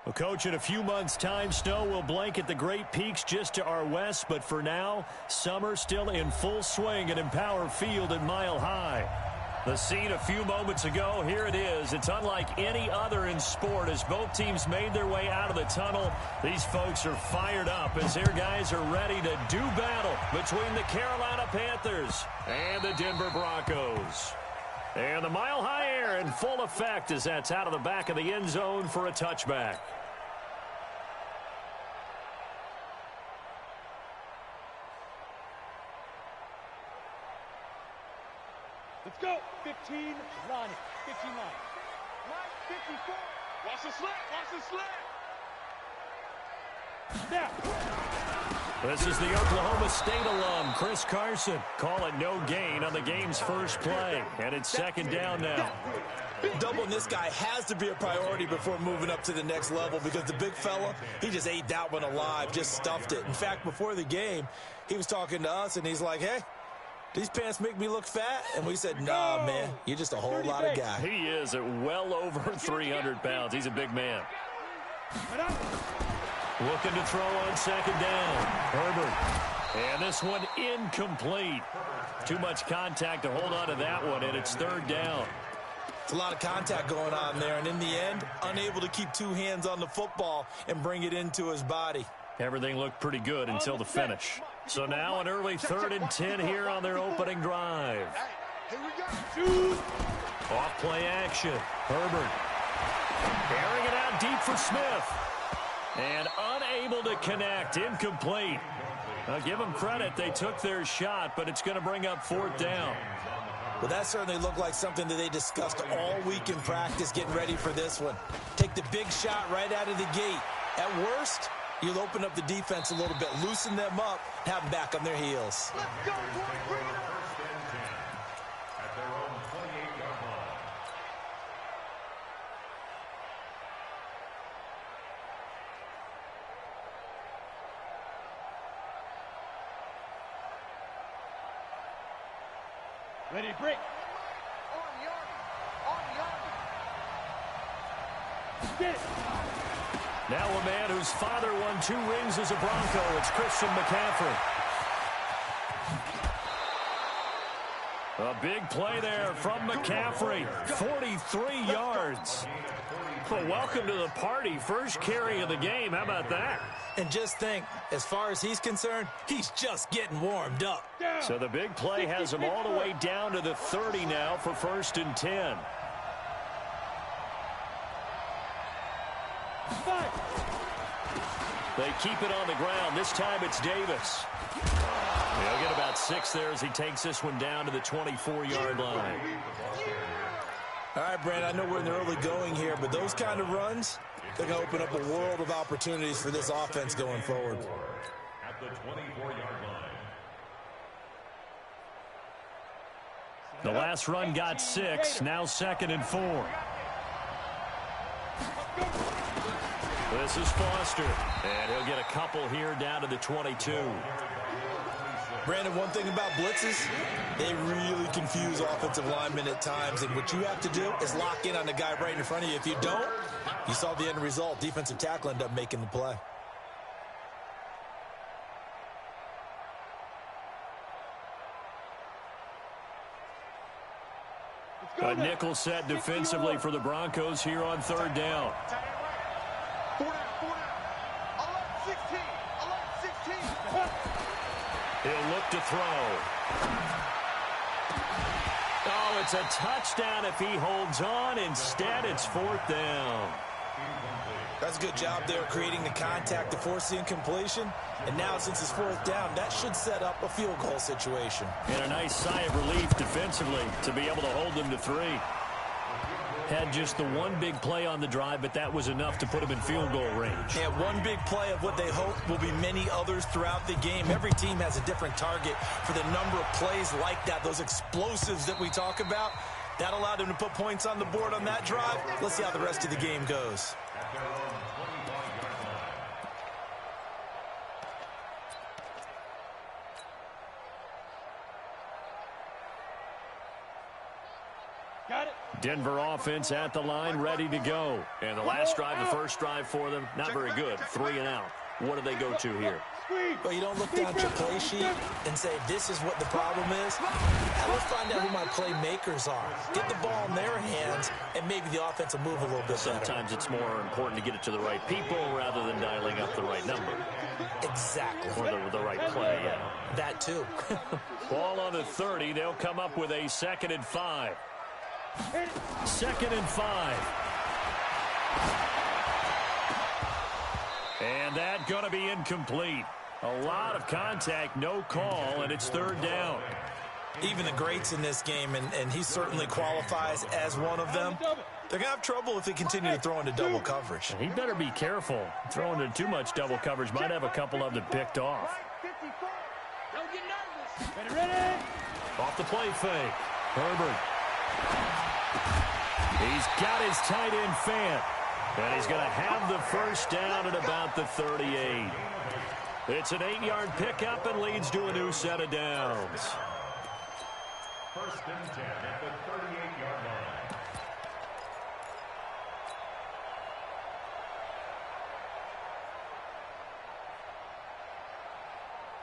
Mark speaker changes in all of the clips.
Speaker 1: Well, Coach, in a few months' time, snow will blanket the Great Peaks just to our west. But for now, summer still in full swing at Empower Field at Mile High. The scene a few moments ago, here it is. It's unlike any other in sport as both teams made their way out of the tunnel. These folks are fired up as their guys are ready to do battle between the Carolina Panthers and the Denver Broncos. And the Mile High air in full effect as that's out of the back of the end zone for a touchback.
Speaker 2: Let's go. 15 line. 15 line. Line 54. Watch the slant. Watch the slant. Snap.
Speaker 1: This is the Oklahoma State alum, Chris Carson. Call it no gain on the game's first play. And it's second down now.
Speaker 3: Doubling this guy has to be a priority before moving up to the next level because the big fella, he just ate that one alive, just stuffed it. In fact, before the game, he was talking to us, and he's like, hey, these pants make me look fat? And we said, nah, man, you're just a whole lot of guy.
Speaker 1: He is at well over 300 pounds. He's a big man. Looking to throw on second down. Herbert. And this one incomplete. Too much contact to hold on to that one, and it's third down.
Speaker 3: It's a lot of contact going on there, and in the end, unable to keep two hands on the football and bring it into his body.
Speaker 1: Everything looked pretty good until the finish. So now an early 3rd and 10 here on their opening drive.
Speaker 2: Here we go. Shoot.
Speaker 1: Off play action. Herbert. Carrying it out deep for Smith. And unable to connect. Incomplete. Now give them credit. They took their shot, but it's going to bring up 4th down.
Speaker 3: Well, that certainly looked like something that they discussed all week in practice getting ready for this one. Take the big shot right out of the gate. At worst, you'll open up the defense a little bit, loosen them up, have them back on their heels.
Speaker 2: Let's go, boy. Bring it on.
Speaker 4: At their own 28-yard line.
Speaker 2: Ready, break. Get it.
Speaker 1: Now a man whose father won 2 rings as a Bronco. It's Christian McCaffrey. A big play there from McCaffrey. 43 yards. Well, welcome to the party. First carry of the game. How about that?
Speaker 3: And just think, as far as he's concerned, he's just getting warmed up.
Speaker 1: So the big play has him all the way down to the 30 now for 1st and 10. They keep it on the ground. This time it's Davis. He'll get about 6 there as he takes this one down to the 24-yard line.
Speaker 3: All right, Brandon, I know we're in the early going here, but those kind of runs, they're going to open up a world of opportunities for this offense going forward.
Speaker 4: At the 24-yard line.
Speaker 1: The last run got 6. Now 2nd and 4. This is Foster. And he'll get a couple here down to the 22.
Speaker 3: Brandon, one thing about blitzes, they really confuse offensive linemen at times, and what you have to do is lock in on the guy right in front of you. If you don't, you saw the end result. Defensive tackle ended up making the play.
Speaker 1: A nickel set defensively for the Broncos here on 3rd down.
Speaker 2: 4 down. 16.
Speaker 1: He'll look to throw. Oh, it's a touchdown if he holds on. Instead, it's 4th down.
Speaker 3: That's a good job there creating the contact to force the incompletion. And now, since it's 4th down, that should set up a field goal situation.
Speaker 1: And a nice sigh of relief defensively to be able to hold them to 3. Had just the one big play on the drive, but that was enough to put him in field goal range.
Speaker 3: Yeah, one big play of what they hope will be many others throughout the game. Every team has a different target for the number of plays like that, those explosives that we talk about. That allowed them to put points on the board on that drive. Let's see how the rest of the game goes.
Speaker 4: At their own 25-yard line.
Speaker 2: Got it.
Speaker 1: Denver offense at the line, ready to go. And the last drive, the first drive for them, not very good. 3 and out. What do they go to here?
Speaker 3: Well, you don't look down at your play sheet and say, this is what the problem is. Now, let's find out who my playmakers are. Get the ball in their hands, and maybe the offense will move a little bit better.
Speaker 1: Sometimes it's more important to get it to the right people rather than dialing up the right number.
Speaker 3: Exactly.
Speaker 1: Or the right play, yeah.
Speaker 3: That, too.
Speaker 1: Ball on the 30. They'll come up with a 2nd and 5. 2nd and 5. And that going to be incomplete. A lot of contact, no call, and it's 3rd down.
Speaker 3: Even the greats in this game, and he certainly qualifies as one of them, they're going to have trouble if they continue to throw into double coverage.
Speaker 1: He better be careful. Throwing into too much double coverage might have a couple of them picked off. Off the play fake. Herbert. He's got his tight end Fant. And he's going to have the first down at about the 38. It's an 8-yard pickup and leads to a new set of downs.
Speaker 4: 1st and 10 at the 38-yard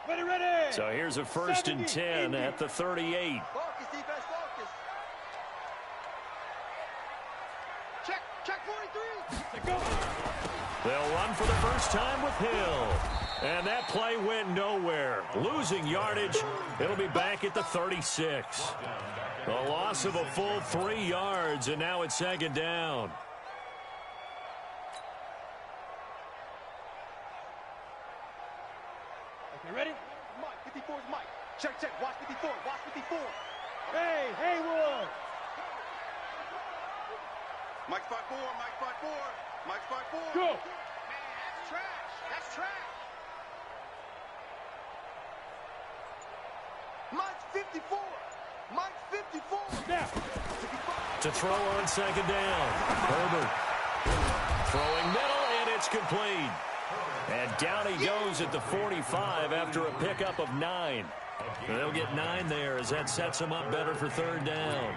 Speaker 4: line.
Speaker 2: Ready.
Speaker 1: So here's a 1st and 10 at the 38.
Speaker 2: Focus, defense, focus. Check 43. Go.
Speaker 1: They'll run for the first time with Hill. And that play went nowhere. Losing yardage. It'll be back at the 36. A loss of a full 3 yards, and now it's 2nd down.
Speaker 2: Okay, ready? Mike, 54 is Mike. Check. Watch 54. Watch 54. Hey, Haywood.
Speaker 5: Mike spot 4. Mike spot 4. Mike spot 4.
Speaker 2: Go.
Speaker 5: Man, that's trash. That's trash.
Speaker 2: Mike's 54. Mike's 54. Now.
Speaker 1: To throw on 2nd down. Herbert throwing middle, and it's complete. And down he goes at the 45 after a pickup of 9. They'll get 9 there as that sets them up better for 3rd down.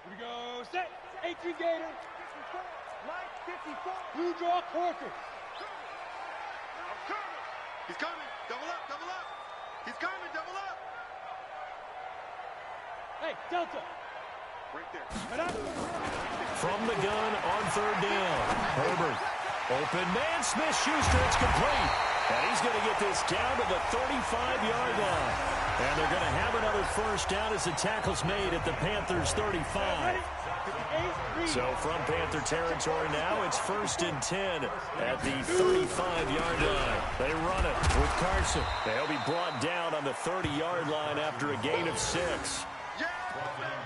Speaker 2: Here we go. Set. 18 Gator. Mike 54. Blue draw quarter.
Speaker 5: He's coming. Double up. Double up. He's coming. Double up.
Speaker 2: Hey, Delta.
Speaker 5: Right there.
Speaker 1: From the gun on 3rd down. Herbert. Open man. Smith-Schuster. It's complete. And he's going to get this down to the 35-yard line. And they're going to have another first down as the tackle's made at the Panthers' 35. So from Panther territory now, it's 1st and 10 at the 35-yard line. They run it with Carson. They'll be brought down on the 30-yard line after a gain of 6.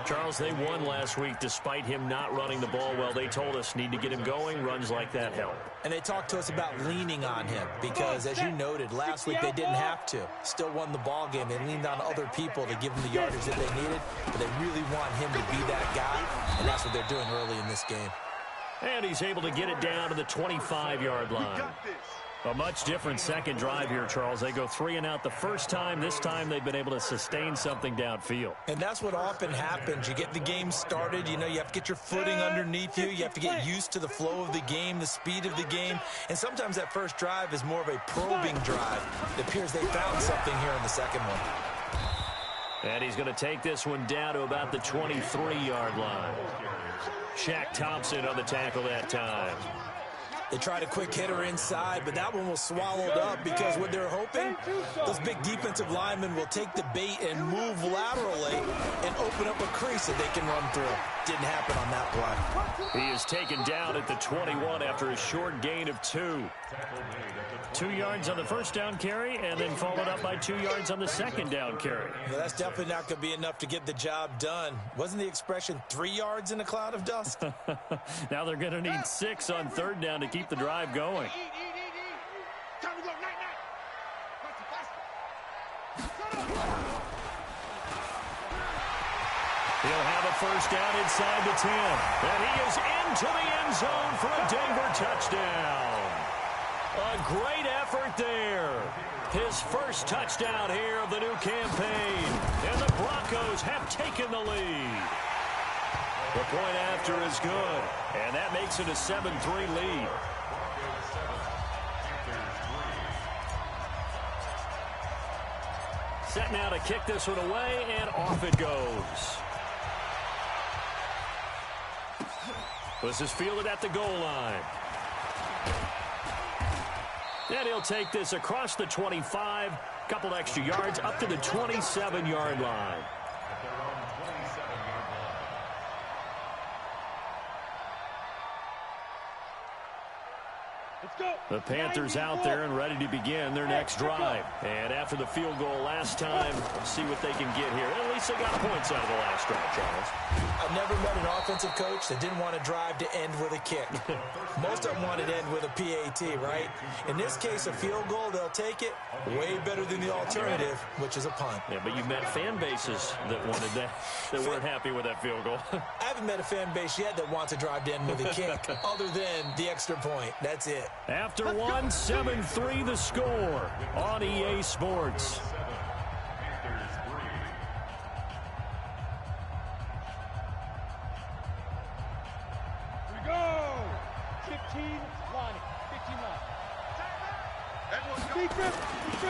Speaker 1: Charles, they won last week despite him not running the ball well. They told us need to get him going. Runs like that help.
Speaker 3: And they talked to us about leaning on him because, as you noted, last week they didn't have to. Still won the ball game. They leaned on other people to give them the yardage that they needed, but they really want him to be that guy, and that's what they're doing early in this game.
Speaker 1: And he's able to get it down to the 25-yard line. A much different second drive here, Charles. They go 3 and out the first time. This time they've been able to sustain something downfield.
Speaker 3: And that's what often happens. You get the game started. You know, you have to get your footing underneath you. You have to get used to the flow of the game, the speed of the game. And sometimes that first drive is more of a probing drive. It appears they found something here in the second one.
Speaker 1: And he's going to take this one down to about the 23-yard line. Shaq Thompson on the tackle that time.
Speaker 3: They tried a quick hitter inside, but that one was swallowed up because what they're hoping, those big defensive linemen will take the bait and move laterally and open up a crease that they can run through. Didn't happen on that play.
Speaker 1: He is taken down at the 21 after a short gain of 2. 2 yards on the first down carry and then followed up by 2 yards on the second down carry.
Speaker 3: Yeah, that's definitely not going to be enough to get the job done. Wasn't the expression 3 yards in a cloud of dust?
Speaker 1: Now they're going to need 6 on 3rd down to keep the drive going.
Speaker 2: Time to go. Night.
Speaker 1: He'll have a first down inside the 10. And he is into the end zone for a Denver touchdown. A great effort there. His first touchdown here of the new campaign. And the Broncos have taken the lead. The point after is good. And that makes it a 7-3 lead. Set now to kick this one away, and off it goes. This is fielded at the goal line. And he'll take this across the 25, couple extra yards, up to the 27-yard line. The Panthers out there and ready to begin their next drive. And after the field goal last time, see what they can get here. At least they got points out of the last drive, Charles.
Speaker 3: I've never met an offensive coach that didn't want to drive to end with a kick. Most of them wanted to end with a PAT, right? In this case, a field goal, they'll take it. Way better than the alternative, which is a punt.
Speaker 1: Yeah, but you met fan bases that wanted that, that weren't happy with that field goal.
Speaker 3: I haven't met a fan base yet that wants to drive to end with a kick, other than the extra point. That's it.
Speaker 1: After one, 7-3 the score on EA Sports.
Speaker 2: Here we go. 15 line. 15 line.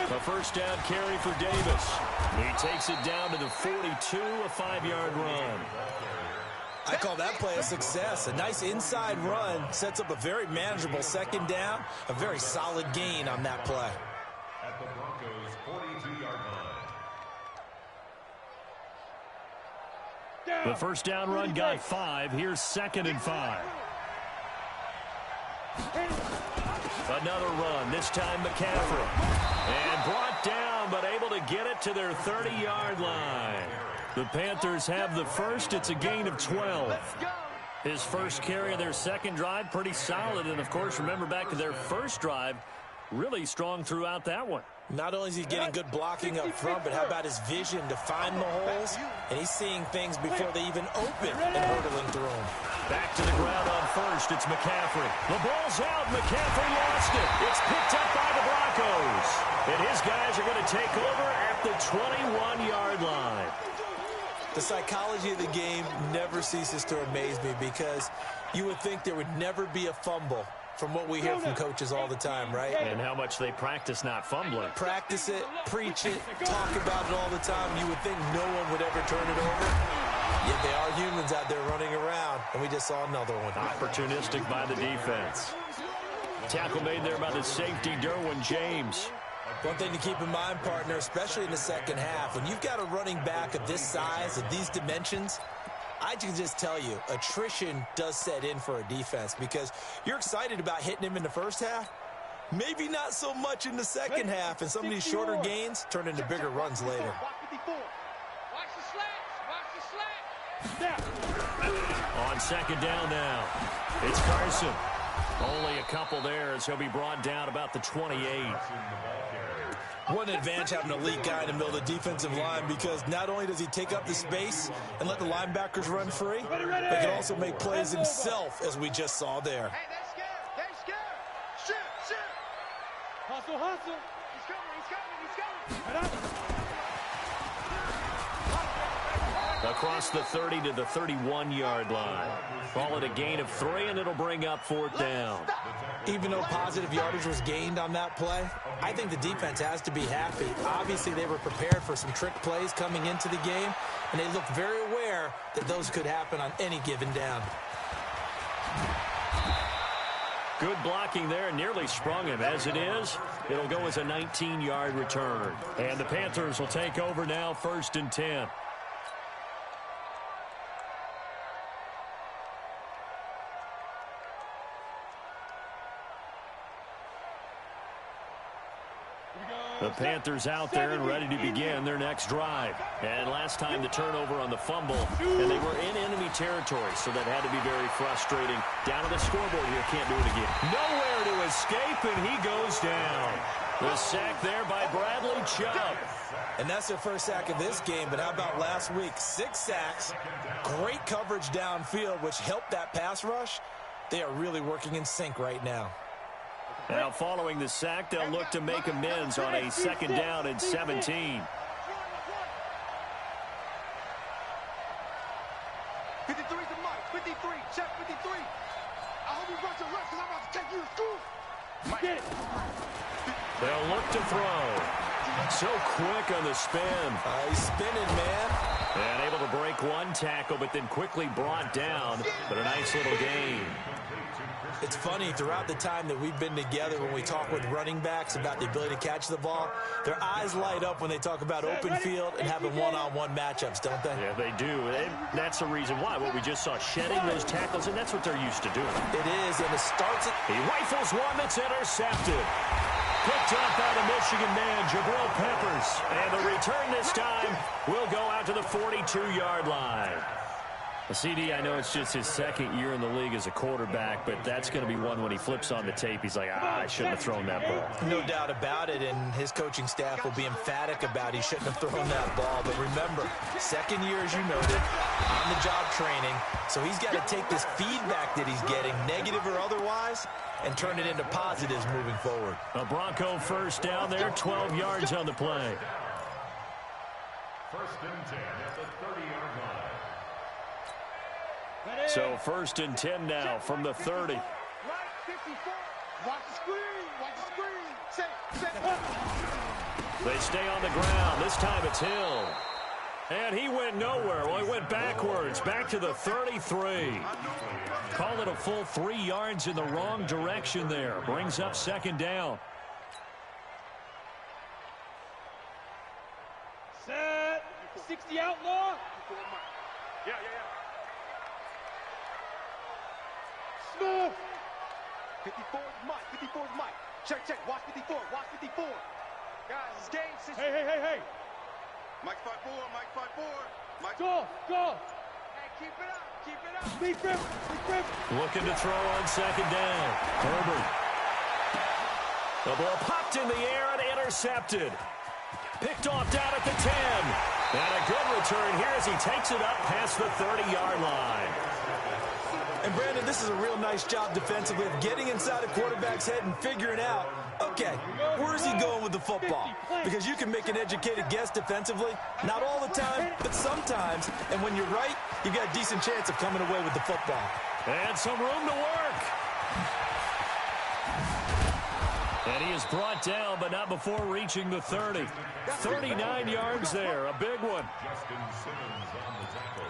Speaker 1: The first down carry for Davis. He takes it down to the 42, a 5-yard run.
Speaker 3: I call that play a success. A nice inside run sets up a very manageable second down. A very solid gain on that play.
Speaker 4: At the Broncos' 42-yard line.
Speaker 1: The first down run got 5. Here's 2nd and 5. Another run, this time McCaffrey. And brought down, but able to get it to their 30-yard line. The Panthers have the first. It's a gain of 12. His first carry of their second drive, pretty solid. And, of course, remember back to their first drive, really strong throughout that one.
Speaker 3: Not only is he getting good blocking up front, but how about his vision to find the holes? And he's seeing things before they even open and hurdling through them.
Speaker 1: Back to the ground on first. It's McCaffrey. The ball's out. McCaffrey lost it. It's picked up by the Broncos. And his guys are going to take over at the 21-yard line.
Speaker 3: The psychology of the game never ceases to amaze me, because you would think there would never be a fumble from what we hear from coaches all the time, right?
Speaker 1: And how much they practice not fumbling.
Speaker 3: Practice it, preach it, talk about it all the time. You would think no one would ever turn it over. Yet they are humans out there running around, and we just saw another one.
Speaker 1: Opportunistic by the defense. Tackle made there by the safety, Derwin James.
Speaker 3: One thing to keep in mind, partner, especially in the second half, when you've got a running back of this size, of these dimensions, I can just tell you, attrition does set in for a defense, because you're excited about hitting him in the first half. Maybe not so much in the second half, and some of these shorter gains turn into bigger runs later.
Speaker 1: On second down now, it's Carson. Only a couple there as he'll be brought down about the 28.
Speaker 3: What an advantage having an elite guy in the middle of the defensive line, because not only does he take up the space and let the linebackers run free, but he can also make plays himself, as we just saw there.
Speaker 5: Hey, that's good. That's good. Shoot, shoot.
Speaker 2: Hustle, hustle.
Speaker 5: He's coming, he's coming, he's coming.
Speaker 1: Across the 30 to the 31-yard line. Call it a gain of 3, and it'll bring up 4th down.
Speaker 3: Even though positive yardage was gained on that play, I think the defense has to be happy. Obviously, they were prepared for some trick plays coming into the game, and they looked very aware that those could happen on any given down.
Speaker 1: Good blocking there, and nearly sprung him. As it is, it'll go as a 19-yard return. And the Panthers will take over now, 1st and 10. The Panthers out there and ready to begin their next drive. And last time the turnover on the fumble, and they were in enemy territory, so that had to be very frustrating. Down on the scoreboard here, can't do it again. Nowhere to escape, and he goes down. The sack there by Bradley Chubb.
Speaker 3: And that's their first sack of this game, but how about last week? 6 sacks, great coverage downfield, which helped that pass rush. They are really working in sync right now.
Speaker 1: Now following the sack, they'll look to make amends on a 2nd down and 17.
Speaker 5: 53's the mic. 53. Check 53. I hope you brought your rest because I'm about to take you to school.
Speaker 2: Get it.
Speaker 1: They'll look to throw. So quick on the spin.
Speaker 3: He's spinning, man.
Speaker 1: And able to break one tackle, but then quickly brought down. But a nice little gain.
Speaker 3: It's funny, throughout the time that we've been together, when we talk with running backs about the ability to catch the ball, their eyes light up when they talk about open field and having one-on-one matchups, don't they?
Speaker 1: Yeah, they do. And that's the reason why. What we just saw, shedding those tackles, and that's what they're used to doing.
Speaker 3: It is, and it starts at...
Speaker 1: He rifles one that's intercepted. Picked up by the Michigan man, Jabril Peppers. And the return this time will go out to the 42-yard line. CD, I know it's just his 2nd year in the league as a quarterback, but that's going to be one when he flips on the tape. He's like, I shouldn't have thrown that ball.
Speaker 3: No doubt about it, and his coaching staff will be emphatic about he shouldn't have thrown that ball. But remember, 2nd year, as you noted, on-the-job training, so he's got to take this feedback that he's getting, negative or otherwise, and turn it into positives moving forward.
Speaker 1: A Bronco 1st down there, 12 yards on the play.
Speaker 4: 1st and 10 at the 30-yard line.
Speaker 1: So 1st and 10 now from the 30.
Speaker 5: Right, 54. Watch the screen. Watch the screen. Set.
Speaker 1: They stay on the ground. This time it's Hill. And he went nowhere. Well, he went backwards, back to the 33. Call it a full 3 yards in the wrong direction there. Brings up 2nd down.
Speaker 2: Set. 60 outlaw.
Speaker 5: Yeah.
Speaker 2: Smith.
Speaker 5: 54 is Mike. 54 is Mike. Check. Watch 54. Watch 54. Guys, it's game 6.
Speaker 2: Hey.
Speaker 5: Mike 5-4. Mike 5-4. Mike.
Speaker 2: Go.
Speaker 5: Hey, keep it up.
Speaker 2: Be grip.
Speaker 1: Looking to throw on 2nd down. Herbert. The ball popped in the air and intercepted. Picked off down at the 10. And a good return here as he takes it up past the 30-yard line.
Speaker 3: And, Brandon, this is a real nice job defensively of getting inside a quarterback's head and figuring out, okay, where is he going with the football? Because you can make an educated guess defensively. Not all the time, but sometimes. And when you're right, you've got a decent chance of coming away with the football.
Speaker 1: And some room to work. And he is brought down, but not before reaching the 30. 39 yards there, a big one.
Speaker 4: Justin Simmons on the tackle.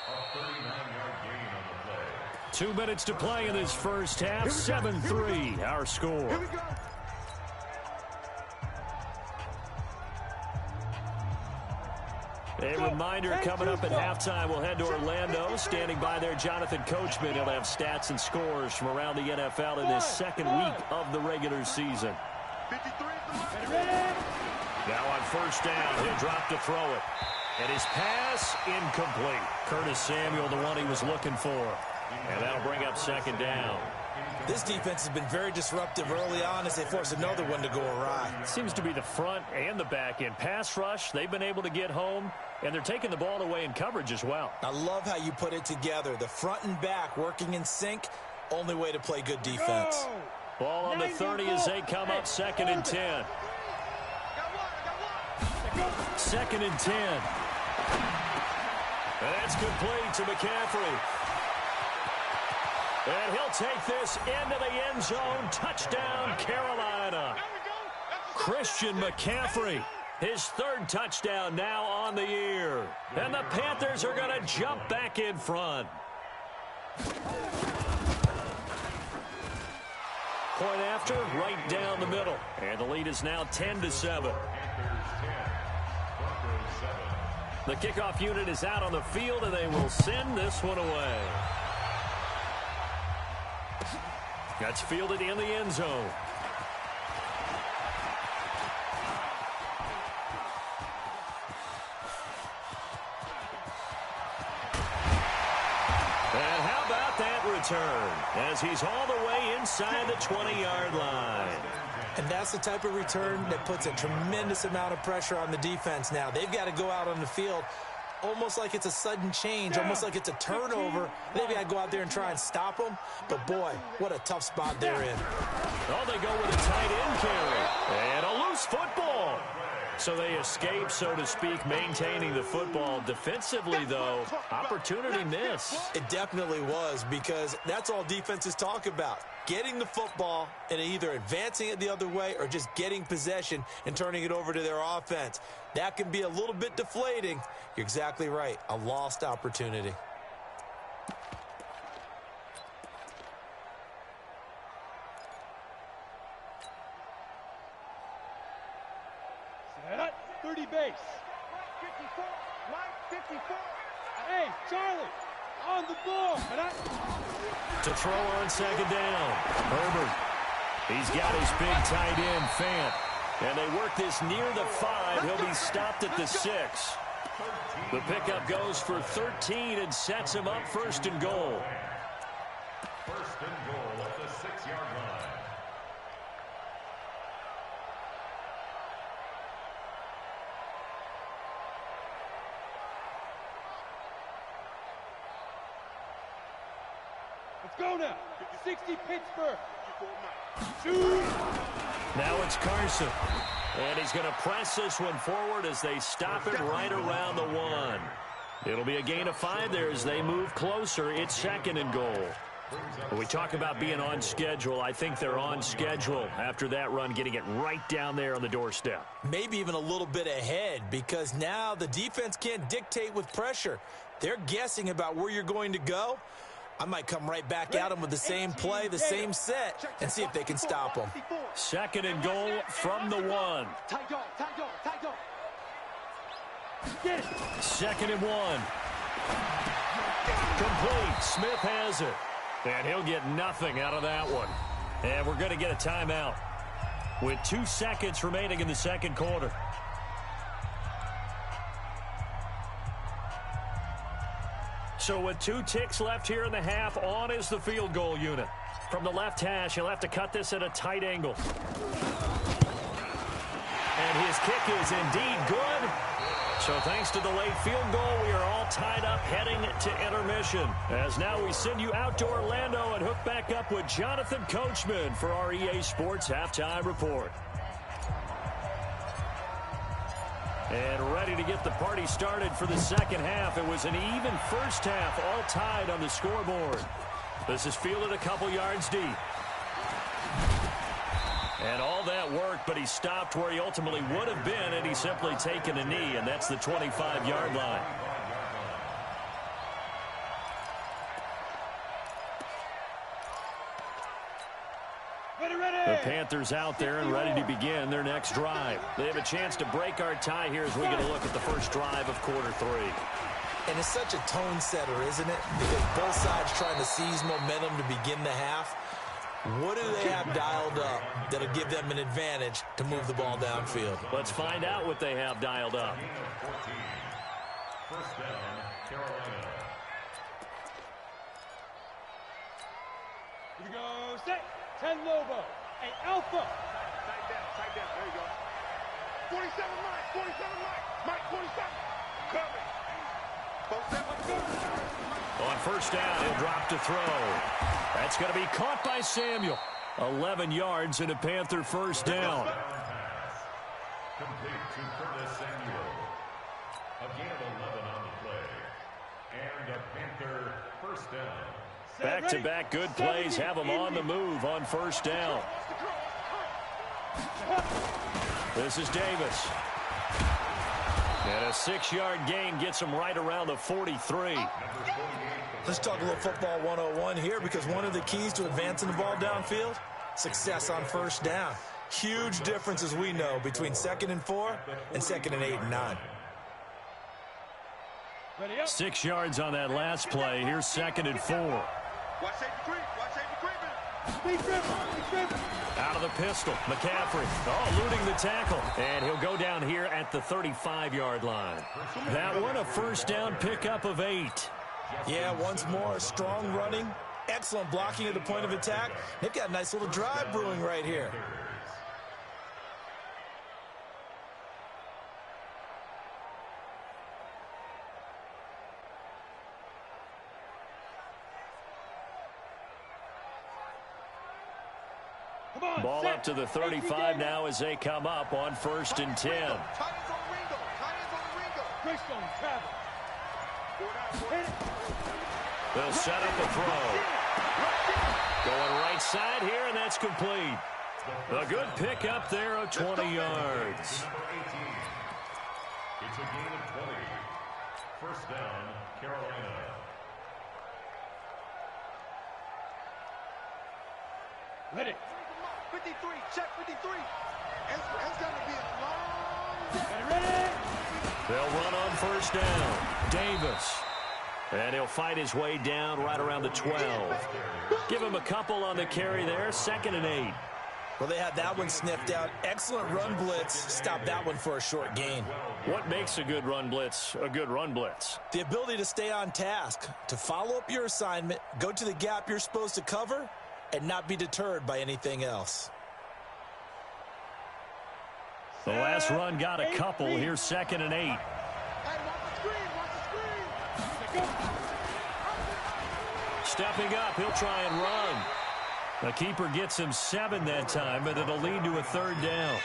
Speaker 4: A 39-yard gain on the play.
Speaker 1: 2 minutes to play in this first half. 7-3, our score.
Speaker 5: Here we go.
Speaker 1: A reminder coming up at halftime, we'll head to Orlando. Standing by there, Jonathan Coachman. He'll have stats and scores from around the NFL in this 2nd week of the regular season.
Speaker 5: 53 is the mic.
Speaker 1: Now on 1st down, he'll drop to throw it. And his pass incomplete. Curtis Samuel, the one he was looking for. And that'll bring up 2nd down.
Speaker 3: This defense has been very disruptive early on as they force another one to go awry.
Speaker 1: Seems to be the front and the back end. Pass rush, they've been able to get home, and they're taking the ball away in coverage as well.
Speaker 3: I love how you put it together. The front and back working in sync, only way to play good defense.
Speaker 1: Ball on the 30 as they come up 2nd and 10. 2nd and 10. And that's complete to McCaffrey. And he'll take this into the end zone. Touchdown, Carolina. Christian McCaffrey, his 3rd touchdown now on the year. And the Panthers are going to jump back in front. Point after, right down the middle. And the lead is now 10-7. The kickoff unit is out on the field, and they will send this one away. That's fielded in the end zone. And how about that return? As he's all the way inside the 20-yard line.
Speaker 3: And that's the type of return that puts a tremendous amount of pressure on the defense now. They've got to go out on the field almost like it's a sudden change, almost like it's a turnover. Maybe I'd go out there and try and stop them. But, boy, what a tough spot they're in.
Speaker 1: Oh, they go with a tight end carry. And a loose football. So they escape, so to speak, maintaining the football. Defensively, though, opportunity miss.
Speaker 3: It definitely was, because that's all defenses talk about. Getting the football and either advancing it the other way or just getting possession and turning it over to their offense. That can be a little bit deflating. You're exactly right. A lost opportunity.
Speaker 2: Set. 30 base.
Speaker 5: 54. Line 54.
Speaker 2: Hey, Charlie, on the ball.
Speaker 1: To throw on second down. Herbert. He's got his big tight end, Fant. And they work this near the 5. He'll be stopped at the 6. The pickup goes for 13 and sets him up first and goal.
Speaker 4: First and goal at the 6-yard line.
Speaker 2: Let's go now. 60 Pittsburgh.
Speaker 1: Now it's Carson. And he's going to press this one forward as they stop it right around the 1. It'll be a gain of 5 there as they move closer. It's second and goal. When we talk about being on schedule, I think they're on schedule after that run, getting it right down there on the doorstep.
Speaker 3: Maybe even a little bit ahead, because now the defense can't dictate with pressure. They're guessing about where you're going to go. I might come right back at them with the same play, the same set, and see if they can stop them.
Speaker 1: Second and goal from the 1. Second and 1. Complete. Smith has it. And he'll get nothing out of that one. And we're going to get a timeout with 2 seconds remaining in the second quarter. So with 2 ticks left here in the half, on is the field goal unit. From the left hash, he'll have to cut this at a tight angle. And his kick is indeed good. So thanks to the late field goal, we are all tied up heading to intermission. As now we send you out to Orlando and hook back up with Jonathan Coachman for our EA Sports Halftime Report. And ready to get the party started for the second half. It was an even first half, all tied on the scoreboard. This is fielded a couple yards deep. And all that work, but he stopped where he ultimately would have been, and he's simply taken a knee, and that's the 25-yard line. The Panthers out there and ready to begin their next drive. They have a chance to break our tie here as we get a look at the first drive of quarter 3.
Speaker 3: And it's such a tone setter, isn't it? Because both sides trying to seize momentum to begin the half. What do they have dialed up that'll give them an advantage to move the ball downfield?
Speaker 1: Let's find out what they have dialed up.
Speaker 4: First down, Carolina.
Speaker 2: Here we go. Set. 10 Lobo. Hey, Alpha.
Speaker 5: Tight down. There you go. 47 Mike. 47 Mike. Mike, 47. Coming. Both them. Let's go.
Speaker 1: On first down, he'll drop to throw. That's going to be caught by Samuel. 11 yards and a Panther first down.
Speaker 4: Complete to Curtis Samuel. Again, 11 on the play. And a Panther first down.
Speaker 1: Back-to-back good plays have them on the move on first down. This is Davis. And a 6-yard gain gets him right around the 43.
Speaker 3: Let's talk a little football 101 here, because one of the keys to advancing the ball downfield, success on first down. Huge difference, as we know, between 2nd and 4 and 2nd and 8 and 9.
Speaker 1: 6 yards on that last play. Here's 2nd and 4.
Speaker 5: Watch safety creep. Watch safety creeping.
Speaker 1: Out of the pistol, McCaffrey. Oh, eluding the tackle. And he'll go down here at the 35-yard line. That one, a first down pickup of 8.
Speaker 3: Yeah, once more, strong running, excellent blocking at the point of attack. They've got a nice little drive brewing right here.
Speaker 1: Ball up to the 35 now as they come up on 1st and 10. They'll set up a throw. Going right side here, and that's complete. A good pickup there of 20 yards.
Speaker 4: It's a gain of 20. First down, Carolina.
Speaker 2: Ready.
Speaker 5: 53, check 53. It's going to be a long day.
Speaker 2: Ready.
Speaker 1: They'll run on 1st down. Davis. And he'll fight his way down right around the 12. Give him a couple on the carry there. 2nd and 8.
Speaker 3: Well, they had that one sniffed out. Excellent run blitz. Stop that one for a short gain.
Speaker 1: What makes a good run blitz a good run blitz?
Speaker 3: The ability to stay on task, to follow up your assignment, go to the gap you're supposed to cover, and not be deterred by anything else.
Speaker 1: The last run got a couple. Here's 2nd and 8.
Speaker 5: Hey, watch the screen, watch the screen.
Speaker 1: Stepping up, he'll try and run. The keeper gets him 7 that time, but it'll lead to a 3rd down.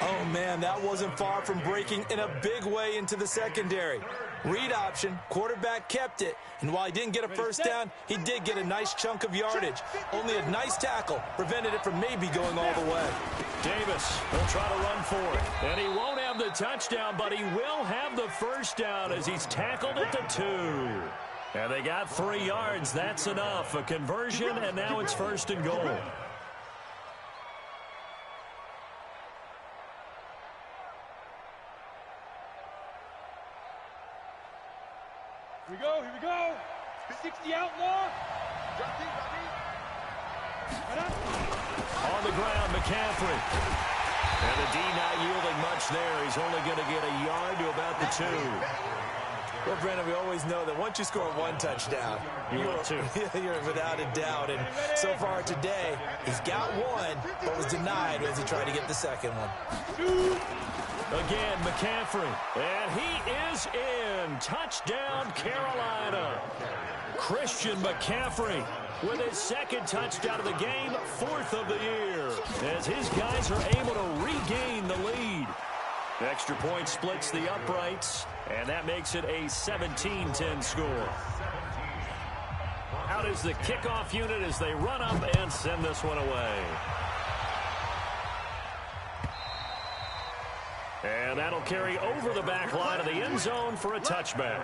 Speaker 3: Oh, man, that wasn't far from breaking in a big way into the secondary. Read option, quarterback kept it, and while he didn't get a first down, he did get a nice chunk of yardage. Only a nice tackle prevented it from maybe going all the way.
Speaker 1: Davis will try to run for it, and he won't have the touchdown, but he will have the first down as he's tackled at the 2. And they got 3 yards. That's enough. A conversion, and now it's 1st and goal.
Speaker 2: Here we go. 60 outlaw.
Speaker 1: On the ground, McCaffrey. And the D not yielding much there. He's only going to get a yard to about the 2.
Speaker 3: Well, Brandon, we always know that once you score 1 touchdown, you're without a doubt. And so far today, he's got 1, but was denied as he tried to get the 2nd one.
Speaker 1: Again, McCaffrey. And he is in. Touchdown, Carolina. Christian McCaffrey with his 2nd touchdown of the game, 4th of the year, as his guys are able to regain the lead. Extra point splits the uprights, and that makes it a 17-10 score. Out is the kickoff unit as they run up and send this one away. And that'll carry over the back line of the end zone for a touchback.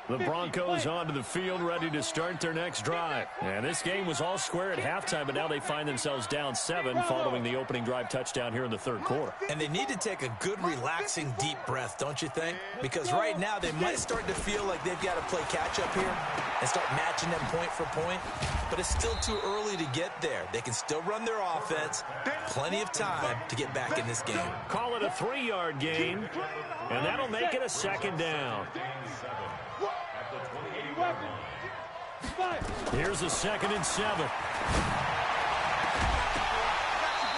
Speaker 1: The Broncos onto the field, ready to start their next drive. And this game was all square at halftime, but now they find themselves down 7 following the opening drive touchdown here in the 3rd quarter.
Speaker 3: And they need to take a good, relaxing, deep breath, don't you think? Because right now they might start to feel like they've got to play catch-up here and start matching them point for point. But it's still too early to get there. They can still run their offense. Plenty of time to get back in this game.
Speaker 1: Call it a 3-yard gain, and that'll make it a 2nd down. Here's a 2nd and 7.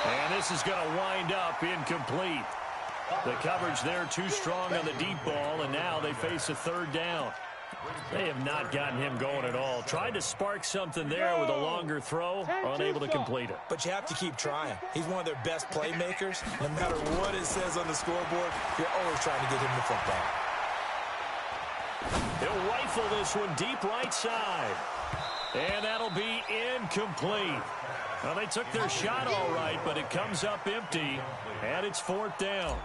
Speaker 1: And this is going to wind up incomplete. The coverage there too strong on the deep ball, and now they face a 3rd down. They have not gotten him going at all. Tried to spark something there with a longer throw, unable to complete it.
Speaker 3: But you have to keep trying. He's one of their best playmakers. No matter what it says on the scoreboard, you're always trying to get him the football.
Speaker 1: He'll rifle this one deep right side. And that'll be incomplete. Well, they took their shot all right, but it comes up empty, and it's 4th down.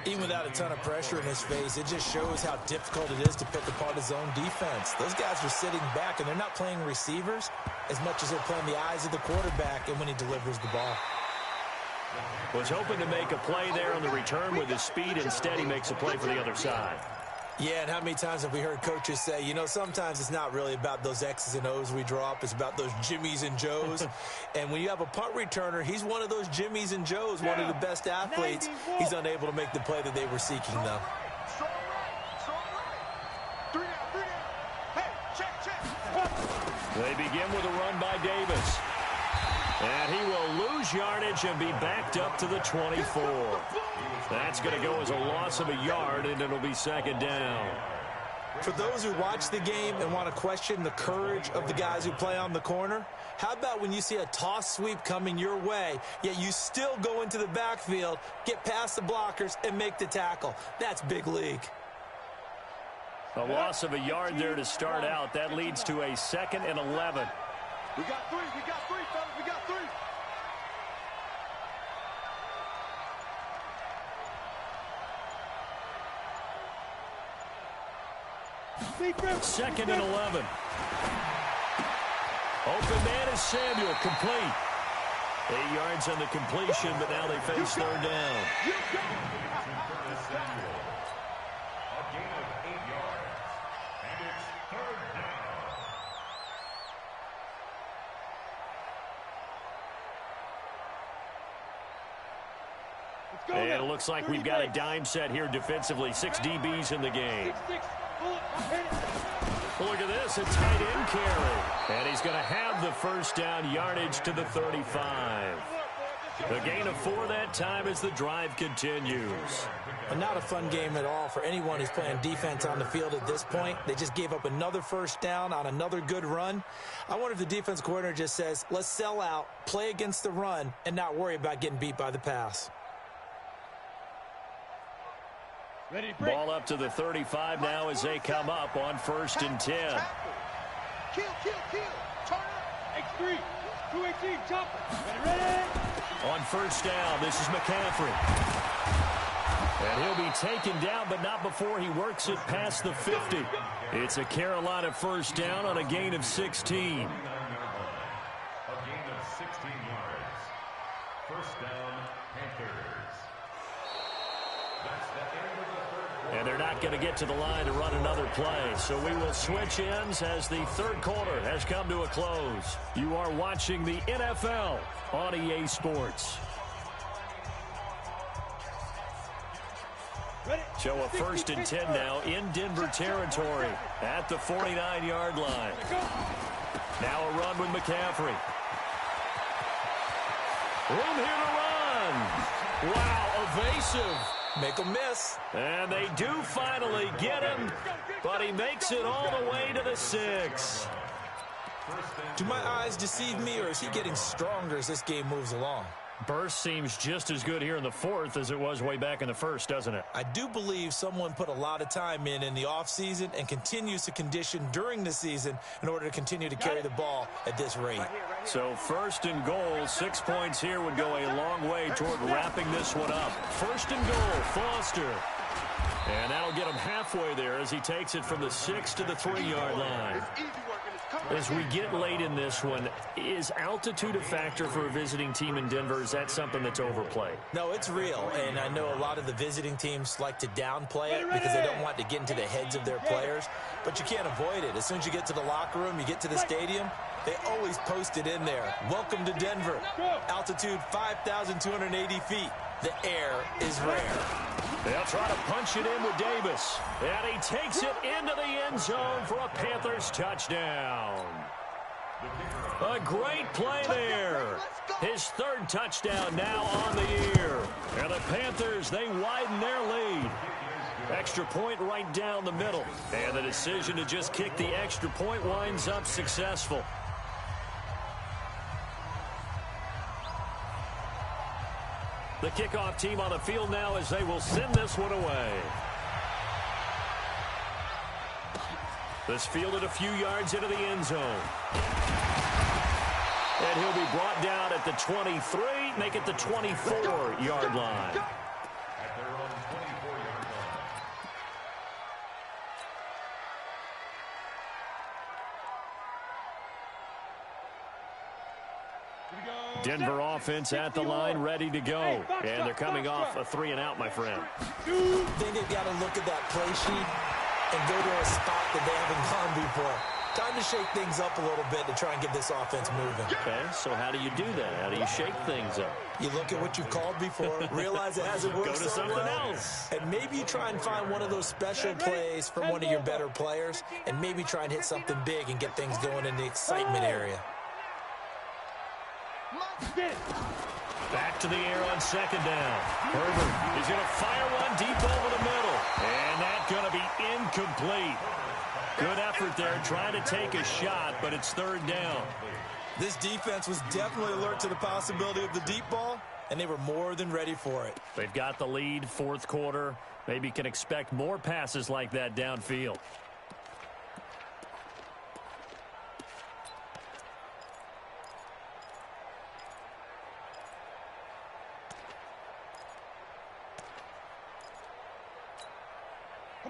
Speaker 3: Even without a ton of pressure in his face, it just shows how difficult it is to pick apart his own defense. Those guys are sitting back, and they're not playing receivers as much as they're playing the eyes of the quarterback and when he delivers the ball.
Speaker 1: Was hoping to make a play there on the return with his speed. Instead, he makes a play for the other side.
Speaker 3: Yeah, and how many times have we heard coaches say, you know, sometimes it's not really about those X's and O's we draw up. It's about those Jimmies and Joes. And when you have a punt returner, he's one of those Jimmies and Joes, one of the best athletes. He's unable to make the play that they were seeking, though.
Speaker 1: They begin with a run by Davis. And he will lose yardage and be backed up to the 24. That's going to go as a loss of a yard, and it'll be second down.
Speaker 3: For those who watch the game and want to question the courage of the guys who play on the corner, how about when you see a toss sweep coming your way, yet you still go into the backfield, get past the blockers, and make the tackle? That's big league.
Speaker 1: A loss of a yard there to start out. That leads to a 2nd and 11.
Speaker 2: We got three, fellas, we got three.
Speaker 1: Second and 11. Open man is Samuel, complete. 8 yards on the completion, but now they face third down.
Speaker 4: A gain of 8 yards, and it's third down.
Speaker 1: And it looks like we've got a dime set here defensively. 6 DBs in the game. Look at this, a tight end carry. And he's going to have the first down, yardage to the 35. The gain of 4 that time as the drive continues.
Speaker 3: And not a fun game at all for anyone who's playing defense on the field at this point. They just gave up another first down on another good run. I wonder if the defense coordinator just says, let's sell out, play against the run, and not worry about getting beat by the pass.
Speaker 1: Ball up to the 35 now as they come up on 1st and 10.
Speaker 2: Kill. Turner. X3. 218. Chopper. Ready.
Speaker 1: On 1st down, this is McCaffrey. And he'll be taken down, but not before he works it past the 50. It's a Carolina first down on a gain of 16.
Speaker 4: A gain of 16 yards. First down, Panthers. That's the end of the third quarter.
Speaker 1: And they're not going to get to the line to run another play. So we will switch ends as the third quarter has come to a close. You are watching the NFL on EA Sports. So a 1st and 10 now in Denver territory at the 49-yard line. Now a run with McCaffrey. Room here to run. Wow, evasive.
Speaker 3: Make them miss.
Speaker 1: And they do finally get him, but he makes it all the way to the 6.
Speaker 3: Do my eyes deceive me, or is he getting stronger as this game moves along?
Speaker 1: Burst seems just as good here in the 4th as it was way back in the 1st, doesn't it?
Speaker 3: I do believe someone put a lot of time in the offseason and continues to condition during the season in order to continue to carry the ball at this rate.
Speaker 1: So 1st and goal, 6 points here would go a long way toward wrapping this one up. 1st and goal, Foster. And that'll get him halfway there as he takes it from the 6 to the 3-yard line. As we get late in this one, is altitude a factor for a visiting team in Denver? Is that something that's overplayed?
Speaker 3: No, it's real, and I know a lot of the visiting teams like to downplay it because they don't want to get into the heads of their players, but you can't avoid it. As soon as you get to the locker room, you get to the stadium, they always post it in there. Welcome to Denver. Altitude 5,280 feet. The air is rare.
Speaker 1: They'll try to punch it in with Davis. And he takes it into the end zone for a Panthers touchdown. A great play there. His 3rd touchdown now on the year. And the Panthers, they widen their lead. Extra point right down the middle. And the decision to just kick the extra point winds up successful. The kickoff team on the field now as they will send this one away. This fielded a few yards into the end zone. And he'll be brought down at the 23, make it the 24-yard line.
Speaker 4: At their own 24-yard line.
Speaker 1: Denver offense at the line, ready to go. And they're coming off a 3-and-out, my friend.
Speaker 3: Then they've got to look at that play sheet and go to a spot that they haven't gone before. Time to shake things up a little bit to try and get this offense moving.
Speaker 1: Okay, so how do you do that? How do you shake things up?
Speaker 3: You look at what you've called before, realize it hasn't worked
Speaker 1: Go to
Speaker 3: so
Speaker 1: something
Speaker 3: well,
Speaker 1: else.
Speaker 3: and maybe you try and find one of those special plays from one of your better players, and maybe try and hit something big and get things going in the excitement area.
Speaker 2: Get it.
Speaker 1: Back to the air on second down. Herbert is going to fire one deep over the middle. And that's going to be incomplete. Good effort there trying to take a shot, but it's third down.
Speaker 3: This defense was definitely alert to the possibility of the deep ball, and they were more than ready for it.
Speaker 1: They've got the lead, fourth quarter. Maybe can expect more passes like that downfield.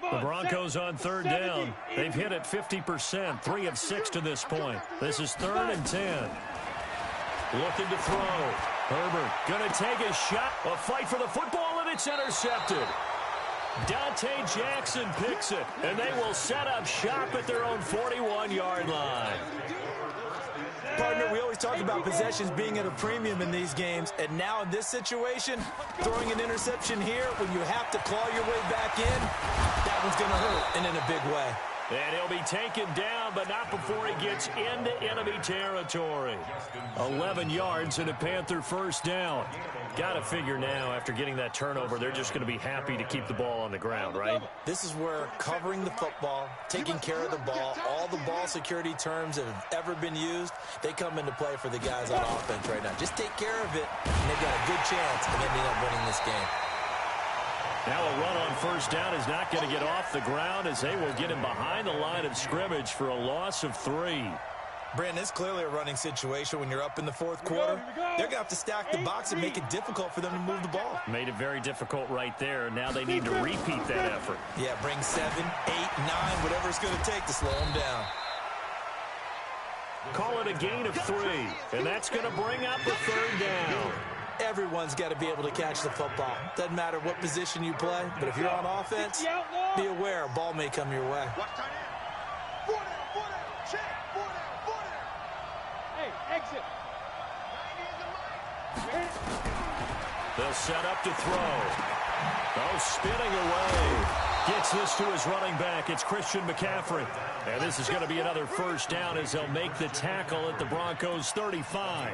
Speaker 1: The Broncos on third down. They've hit it 50%, 3 of 6 to this point. This is 3rd and 10. Looking to throw. Herbert going to take a shot. A fight for the football, and it's intercepted. Dante Jackson picks it, and they will set up shop at their own 41-yard line.
Speaker 3: Partner, we always talk about possessions being at a premium in these games, and now in this situation, throwing an interception here when you have to claw your way back in, that one's going to hurt, and in a big way.
Speaker 1: And he'll be taken down, but not before he gets into enemy territory. 11 yards and a Panther first down. Got to figure now, after getting that turnover, they're just going to be happy to keep the ball on the ground, right?
Speaker 3: This is where covering the football, taking care of the ball, all the ball security terms that have ever been used, they come into play for the guys on offense right now. Just take care of it, and they've got a good chance of ending up winning this game.
Speaker 1: Now a run on first down is not going to get off the ground as they will get him behind the line of scrimmage for a loss of 3.
Speaker 3: Brandon, it's clearly a running situation when you're up in the fourth quarter. They're going to have to stack the box and make it difficult for them to move the ball.
Speaker 1: Made it very difficult right there. Now they need to repeat that effort.
Speaker 3: Yeah, bring 7, 8, 9, whatever it's going to take to slow them down.
Speaker 1: Call it a gain of 3, and that's going to bring up a third down.
Speaker 3: Everyone's got to be able to catch the football. Doesn't matter what position you play, but if you're on offense, be aware a ball may come your way.
Speaker 2: Hey, exit.
Speaker 1: They'll set up to throw. Oh, spinning away. Gets this to his running back. It's Christian McCaffrey. And this is going to be another first down as they'll make the tackle at the Broncos' 35.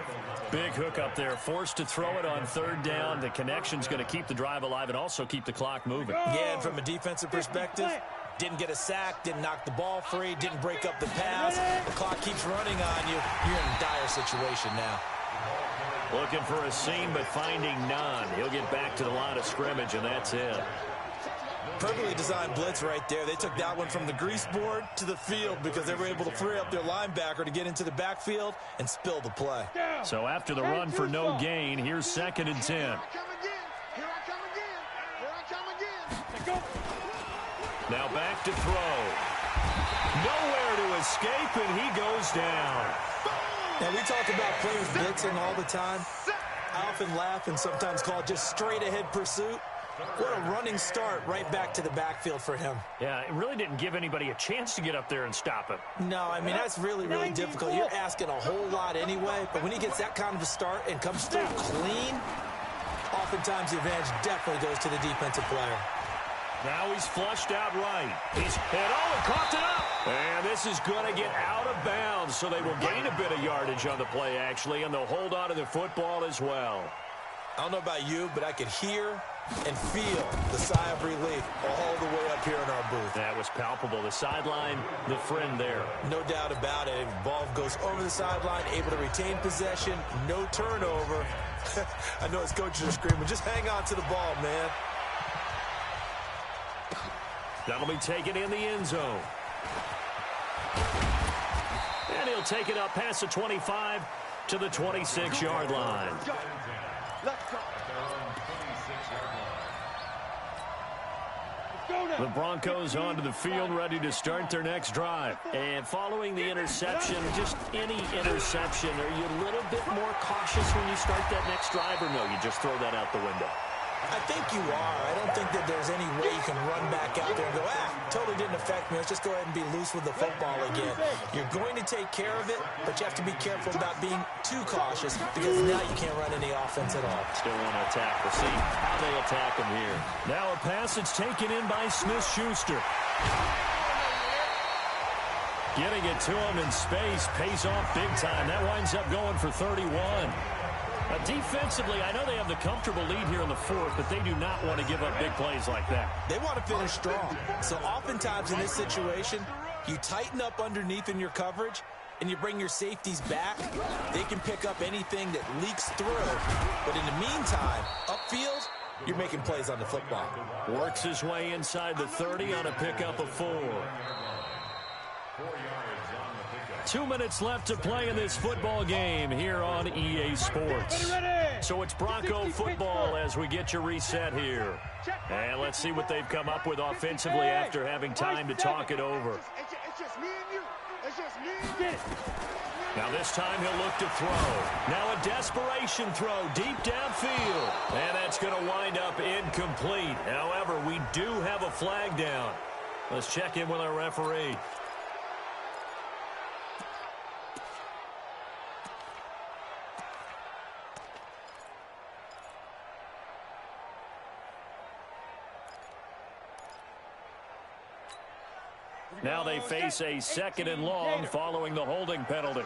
Speaker 1: Big hook up there. Forced to throw it on third down. The connection's going to keep the drive alive and also keep the clock moving.
Speaker 3: Yeah, and from a defensive perspective, didn't get a sack, didn't knock the ball free, didn't break up the pass. The clock keeps running on you. You're in a dire situation now.
Speaker 1: Looking for a seam, but finding none. He'll get back to the line of scrimmage, and that's it.
Speaker 3: Perfectly designed blitz right there. They took that one from the grease board to the field because they were able to free up their linebacker to get into the backfield and spill the play.
Speaker 1: So after the run for no gain, here's 2nd and 10.
Speaker 5: Here I come again.
Speaker 1: Now back to throw. Nowhere to escape, and he goes down.
Speaker 3: And we talk about players blitzing all the time. I often laugh and sometimes call it just straight-ahead pursuit. What a running start right back to the backfield for him.
Speaker 1: Yeah, it really didn't give anybody a chance to get up there and stop him.
Speaker 3: No, I mean, that's really, really difficult. You're asking a whole lot anyway, but when he gets that kind of a start and comes through clean, oftentimes the advantage definitely goes to the defensive player.
Speaker 1: Now he's flushed out right. He's hit, and coughed it up. And this is going to get out of bounds, so they will gain a bit of yardage on the play, actually, and they'll hold on to the football as well.
Speaker 3: I don't know about you, but I could hear and feel the sigh of relief all the way up here in our booth.
Speaker 1: That was palpable. The sideline, the friend there.
Speaker 3: No doubt about it. The ball goes over the sideline, able to retain possession, no turnover. I know his coaches are screaming, just hang on to the ball, man.
Speaker 1: That'll be taken in the end zone. And he'll take it up past the 25 to the 26-yard line.
Speaker 5: Let's go.
Speaker 1: The Broncos onto the field, ready to start their next drive. And following the interception, just any interception, are you a little bit more cautious when you start that next drive, or no, you just throw that out the window?
Speaker 3: I think you are. I don't think that there's any way you can run back out there and go, totally didn't affect me. Let's just go ahead and be loose with the football again. You're going to take care of it, but you have to be careful about being too cautious because now you can't run any offense at all.
Speaker 1: Still want to attack. We'll see how they attack him here. Now a pass that's taken in by Smith-Schuster. Getting it to him in space pays off big time. That winds up going for 31. Now, defensively, I know they have the comfortable lead here in the fourth, but they do not want to give up big plays like that.
Speaker 3: They want to finish strong. So oftentimes in this situation, you tighten up underneath in your coverage, and you bring your safeties back. They can pick up anything that leaks through. But in the meantime, upfield, you're making plays on the football.
Speaker 1: Works his way inside the 30 on a pickup of 4. 2 minutes left to play in this football game here on EA Sports. So it's Bronco football as we get you reset here. And let's see what they've come up with offensively after having time to talk it over.
Speaker 5: It's just me and you. It's just me and you.
Speaker 1: Now this time he'll look to throw. Now a desperation throw deep downfield. And that's going to wind up incomplete. However, we do have a flag down. Let's check in with our referee. Now they face a 2nd and long following the holding penalty.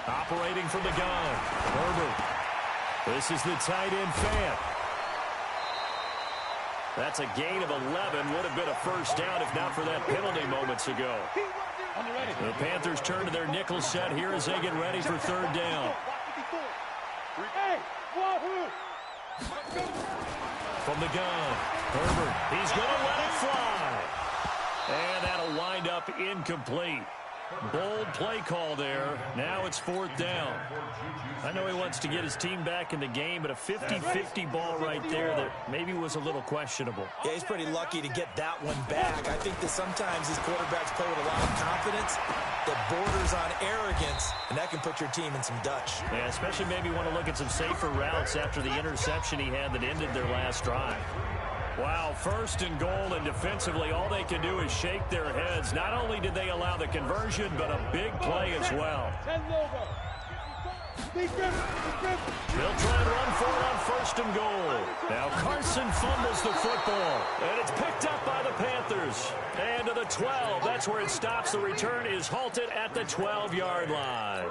Speaker 1: Operating from the gun, Herbert. This is the tight end Fant. That's a gain of 11. Would have been a first down if not for that penalty moments ago. The Panthers turn to their nickel set here as they get ready for 3rd down. From the gun, Herbert. He's going to let it fly. And that'll wind up incomplete. Bold play call there. Now it's 4th down. I know he wants to get his team back in the game, but a 50-50 ball right there that maybe was a little questionable.
Speaker 3: Yeah, he's pretty lucky to get that one back. I think that sometimes these quarterbacks play with a lot of confidence that borders on arrogance, and that can put your team in some Dutch.
Speaker 1: Yeah, especially maybe want to look at some safer routes after the interception he had that ended their last drive. Wow, 1st and goal, and defensively all they can do is shake their heads. Not only did they allow the conversion, but a big play as well. They'll try and run for it on 1st and goal. Now Carson fumbles the football, and it's picked up by the Panthers. And to the 12, that's where it stops. The return is halted at the 12-yard line.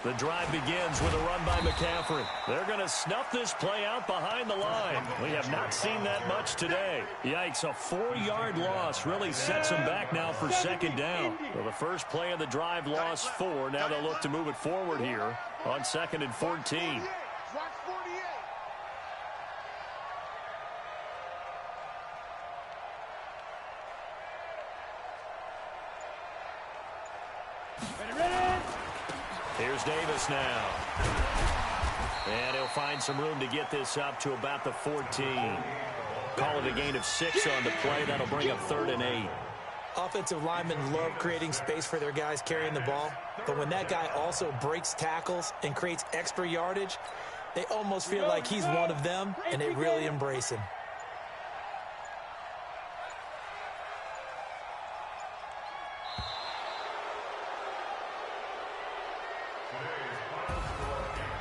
Speaker 1: The drive begins with a run by McCaffrey. They're going to snuff this play out behind the line. We have not seen that much today. Yikes, a 4-yard loss really sets them back now for 2nd down. Well, the first play of the drive lost 4. Now they'll look to move it forward here on 2nd and 14. Here's Davis now. And he'll find some room to get this up to about the 14. Call it a gain of 6 on the play. That'll bring up 3rd and 8.
Speaker 3: Offensive linemen love creating space for their guys carrying the ball. But when that guy also breaks tackles and creates extra yardage, they almost feel like he's one of them, and they really embrace him.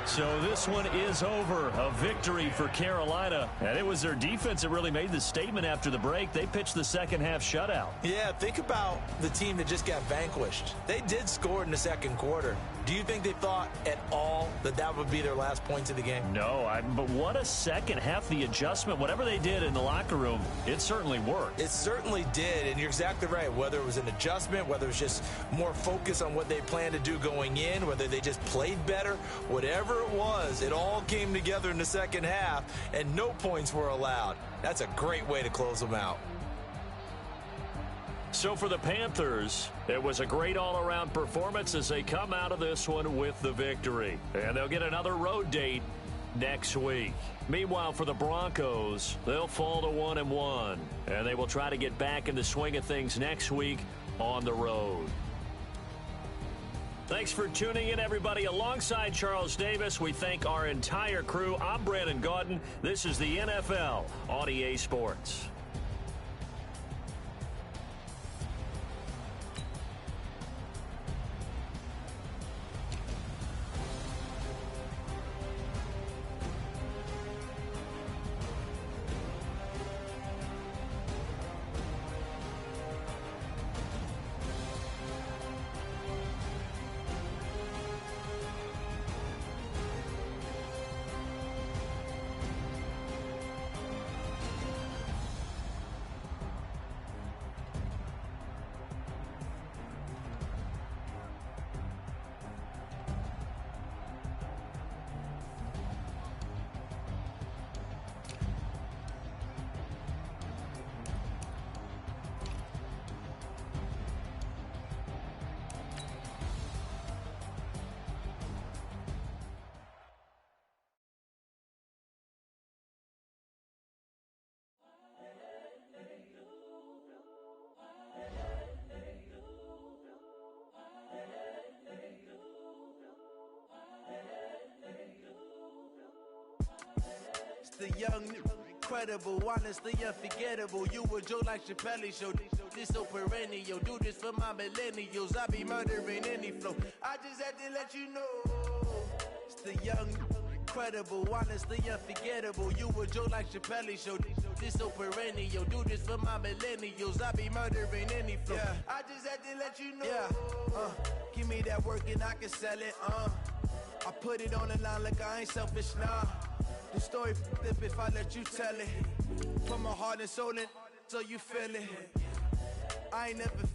Speaker 1: So this one is over. A victory for Carolina. And it was their defense that really made the statement after the break. They pitched the second-half shutout.
Speaker 3: Yeah, think about the team that just got vanquished. They did score in the 2nd quarter. Do you think they thought at all that that would be their last points of the game?
Speaker 1: No, but what a second half. The adjustment, whatever they did in the locker room, it certainly worked.
Speaker 3: It certainly did, and you're exactly right. Whether it was an adjustment, whether it was just more focus on what they planned to do going in, whether they just played better, whatever it was, it all came together in the 2nd half, and no points were allowed. That's a great way to close them out.
Speaker 1: So for the Panthers, it was a great all-around performance as they come out of this one with the victory. And they'll get another road date next week. Meanwhile, for the Broncos, they'll fall to 1-1. And they will try to get back in the swing of things next week on the road. Thanks for tuning in, everybody. Alongside Charles Davis, we thank our entire crew. I'm Brandon Gaudin. This is the NFL on EA Sports.
Speaker 6: the young, incredible, honestly unforgettable. You a joke like Chappelle Show. This so perennial. Do this for my millennials. I be murdering any flow. I just had to let you know. It's the young, incredible, honestly unforgettable. You a joke like Chappelle Show. This so perennial. Do this for my millennials. I be murdering any flow. Yeah. I just had to let you know. Yeah. Give me that work and I can sell it. I put it on the line like I ain't selfish, nah. The story flip if I let you tell it. From my heart and soul, and so you feel it. I ain't never